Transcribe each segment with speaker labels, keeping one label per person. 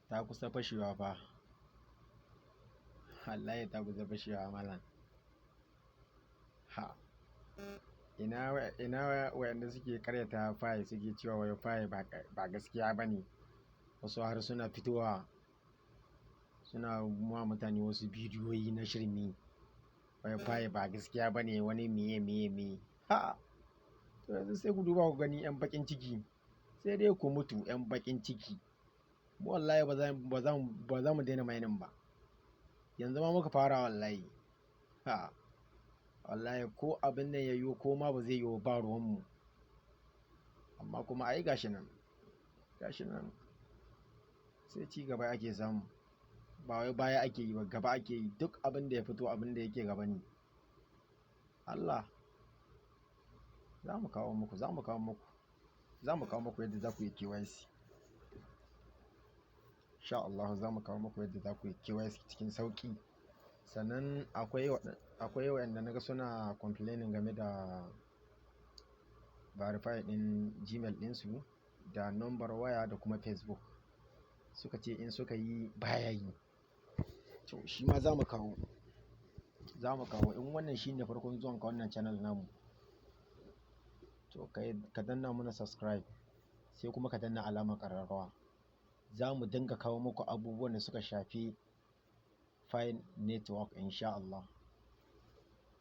Speaker 1: ta kusa fashewa fa. Wallahi ta kusa fashewa malam. Ha, ina wayanda suke karyata fayi suke cewa wai fayi ba gaskiya bane. Wasu har suna fitowa suna ma mutane wasu bidiyoyi na shirme. Wai fayi ba gaskiya bane, wani miye. Ha, to yanzu sai ku duba ku gani yan bakin ciki. Sai dai ku mutu yan bakin ciki. Mu wallahi ba za mu daina mining ba. Yanzu ma muka fara wallahi. Ha, wallahi ko abin nan ya yiwu ko ma ba zai yiwu ba ruwanmu. Amma kuma ai gashi nan sai ci gaba ake samu. Ba wai baya ake yi ba, gaba ake yi. Duk abin da ya fito abin da yake gaba ne. Allah, za mu kawo muku yadda za ku yi KYC. Insha Allah za mu kawo muku yadda za ku yi KYC cikin sauƙi. Sannan akwai waɗanda naga suna complaining game da verify ɗin Gmail ɗinsu da number waya da kuma Facebook. Suka ce in suka yi baya yi. To shi ma za mu kawo. In wannan shine farkon zuwan ka wannan channel namu, to ka danna mana subscribe, sai kuma ka danna alamar ƙararrawa. Za mu dinga kawo muku abubuwan da suka shafi file network insha Allah.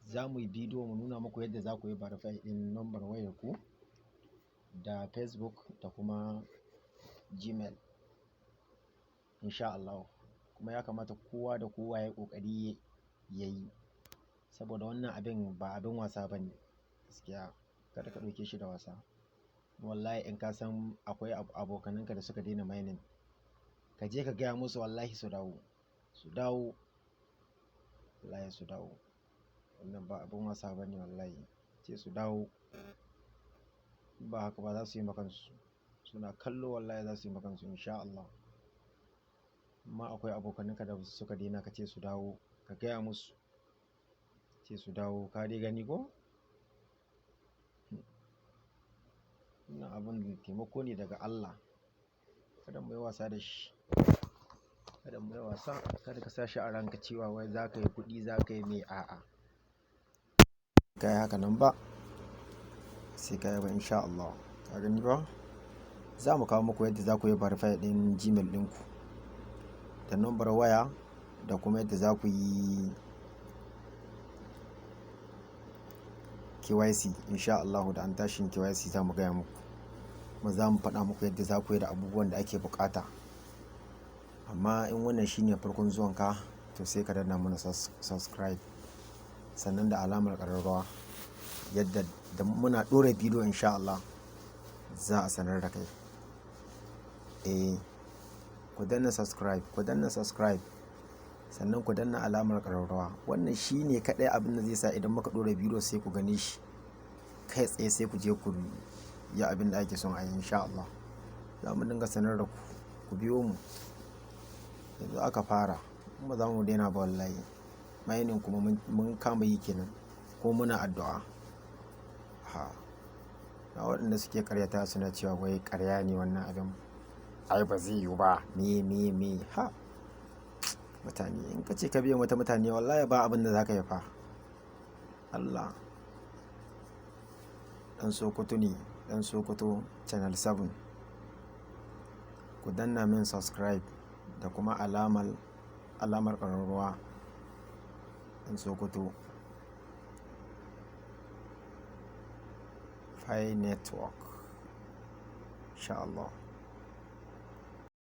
Speaker 1: Za mu yi bidiyo mu nuna muku yadda za ku yi verify ɗin number wayar ku da Facebook da kuma Gmail insha Allah. Kuma ya kamata kowa da kowa ya ƙoƙari ya yi, saboda wannan abin ba abin wasa ba ne gaskiya. Kada ka ɗauke shi da wasa. Wallahi in ka san akwai abokananka da suka daina mining, ka je ka gaya musu wallahi su dawo. Wallahi su dawo. Wannan ba abin wasa ba ne wallahi. Ce su dawo. Ba haka ba za su yi makansu. Suna kallo wallahi za su yi makansu insha Allah. Amma akwai abokananka da suka daina, ka ce su dawo. Ka gaya musu ce su dawo. Ka dai gani ko? Wannan abin taimako ne daga Allah. Kada mu yi wasa da shi. Kada ka sa shi a ranka cewa wai za ka yi kuɗi, za ka yi mai a'a. Ka yi haka nan ba sai ka yi ba insha Allah. Ka gani ba? Za mu kawo muku yadda za ku yi verify ɗin Gmail ɗinku da number waya da kuma yadda za ku yi KYC insha Allah. Da an tashin KYC za mu gaya muku, kuma za mu faɗa muku yadda za ku yi da abubuwan da ake buƙata. Amma in wannan shine farkon zuwanka, to sai ka danna mana subscribe, sannan da alamar ƙararrawa, yadda da muna ɗora bidiyo insha Allah za a sanar da kai. Ku danna subscribe, sannan ku danna alamar ƙararrawa. Wannan shine kaɗai abin da zai sa idan muka ɗora bidiyo sai ku gane shi kai tsaye, sai ku je ku yi abin da ake son a yi insha Allah. Za mu dinga sanar da ku biyo mu. Yanzu aka fara, kuma za mu daina ba wallahi. Mining kuma mun kama yi kenan, ko muna addu'a. Ha, na waɗanda suke karyata suna cewa wai karya ne wannan abin. Ai ba zai yiwu ba. Me. Ha, mutane in ka ce ka biya wata mutane wallahi ba abin da za ka yi fa. Allah. Dan Sokoto channel 7. Ku danna min subscribe da kuma alamar ƙararrawa. Dan Sokoto File Network insha Allah.